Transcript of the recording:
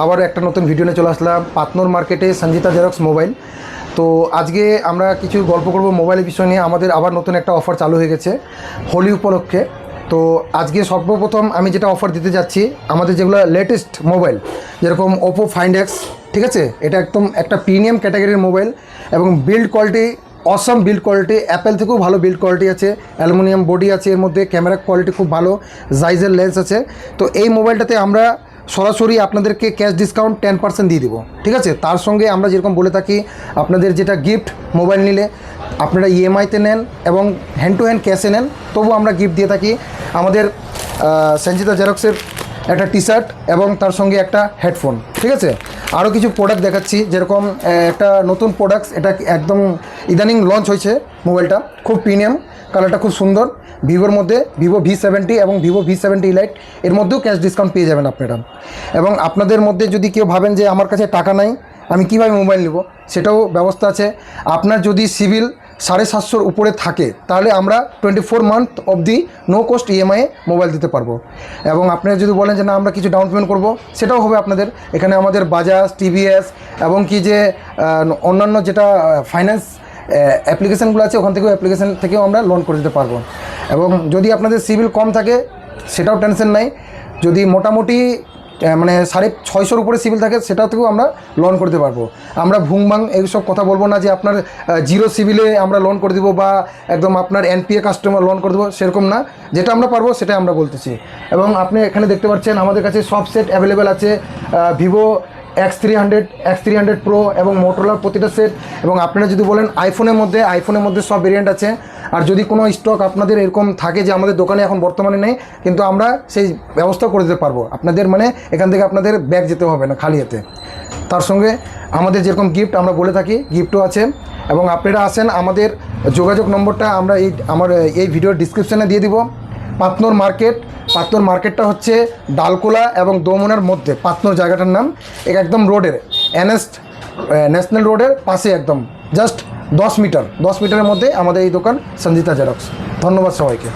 আবার একটা নতুন ভিডিও নিয়ে চলে আসলাম পাতনোর মার্কেটে সঞ্জিতা জেরক্স মোবাইল। তো আজকে আমরা কিছু গল্প করব মোবাইলের বিষয় নিয়ে। আমাদের আবার নতুন একটা অফার চালু হয়ে গেছে হোলি উপলক্ষে। তো আজকে সর্বপ্রথম আমি যেটা অফার দিতে যাচ্ছি, আমাদের যেগুলো লেটেস্ট মোবাইল, যেরকম ওপো ফাইন্ড এক্স, ঠিক আছে, এটা একদম একটা প্রিমিয়াম ক্যাটাগরির মোবাইল এবং বিল্ড কোয়ালিটি অসম বিল্ড কোয়ালিটি, অ্যাপেল থেকেও ভালো বিল্ড কোয়ালিটি আছে, অ্যালুমিনিয়াম বডি আছে, এর মধ্যে ক্যামেরা কোয়ালিটি খুব ভালো, জাইজের লেন্স আছে। তো এই মোবাইলটাতে আমরা সরাসরি আপনাদেরকে ক্যাশ ডিসকাউন্ট 10% দিয়ে দিব, ঠিক আছে। তার সঙ্গে আমরা যেরকম বলে থাকি আপনাদের যেটা গিফট মোবাইল নিলে আপনারা ইএমআইতে নেন এবং হ্যান্ড টু হ্যান্ড ক্যাশে নেন, তবু আমরা গিফট দিয়ে থাকি আমাদের সঞ্জিতা জেরক্সের একটা টি শার্ট এবং তার সঙ্গে একটা হেডফোন, ঠিক আছে। আরও কিছু প্রোডাক্ট দেখাচ্ছি, যেরকম একটা নতুন প্রোডাক্টস, এটা একদম ইদানিং লঞ্চ হয়েছে মোবাইলটা, খুব প্রিমিয়াম, কালারটা খুব সুন্দর। ভিভোর মধ্যে ভিভো V70 এবং ভিভো V70 ইলাইট, এর মধ্যেও ক্যাশ ডিসকাউন্ট পেয়ে যাবেন আপনারা। এবং আপনাদের মধ্যে যদি কেউ ভাবেন যে আমার কাছে টাকা নাই, আমি কীভাবে মোবাইল নেব, সেটাও ব্যবস্থা আছে। আপনার যদি সিভিল 750-র উপরে থাকে তাহলে আমরা 24 মান্থ অবধি নো কস্ট ইএমআই মোবাইল দিতে পারবো। এবং আপনারা যদি বলেন যে না আমরা কিছু ডাউন পেমেন্ট করবো, সেটাও হবে আপনাদের। এখানে আমাদের বাজাজ, টিভিএস এবং কি যে অন্যান্য যেটা ফাইন্যান্স অ্যাপ্লিকেশানগুলো আছে, ওখান থেকেও অ্যাপ্লিকেশান থেকেও আমরা লোন করে দিতে পারবো। এবং যদি আপনাদের সিভিল কম থাকে সেটাও টেনশন নাই, যদি মোটামুটি মানে 650-র উপরে সিভিল থাকে সেটাও থেকেও আমরা লোন করতে পারবো। আমরা ভুংবাং এইসব কথা বলবো না যে আপনার জিরো সিভিলে আমরা লোন করে দেবো বা একদম আপনার এনপিএ কাস্টমার লোন করে দেবো, সেরকম না। যেটা আমরা পারবো সেটাই আমরা বলতেছি। এবং আপনি এখানে দেখতে পাচ্ছেন আমাদের কাছে সব সেট অ্যাভেলেবেল আছে, ভিভো X300 প্রো এবং মোটরোলার প্রতিটা সেট। এবং আপনারা যদি বলেন আইফোনের মধ্যে সব ভেরিয়েন্ট আছে। আর যদি কোনো স্টক আপনাদের এরকম থাকে যে আমাদের দোকানে এখন বর্তমানে নেই, কিন্তু আমরা সেই ব্যবস্থা করে দিতে পারবো আপনাদের, মানে এখান থেকে আপনাদের ব্যাগ যেতে হবে না খালি হাতে। তার সঙ্গে আমাদের যেরকম গিফট আমরা বলে থাকি, গিফটও আছে। এবং আপনারা আসেন, আমাদের যোগাযোগ নম্বরটা আমরা আমার এই ভিডিওর ডিসক্রিপশানে দিয়ে দিব। পাতনোর মার্কেটটা হচ্ছে ডালকোলা এবং দোমনার মধ্যে, পাতনোর জায়গাটার নাম, একদম রোডের ন্যাশনাল রোডের পাশে, একদম জাস্ট 10 মিটারের মধ্যে আমাদের এই দোকান সঞ্জিতা জেরক্স। ধন্যবাদ সবাইকে।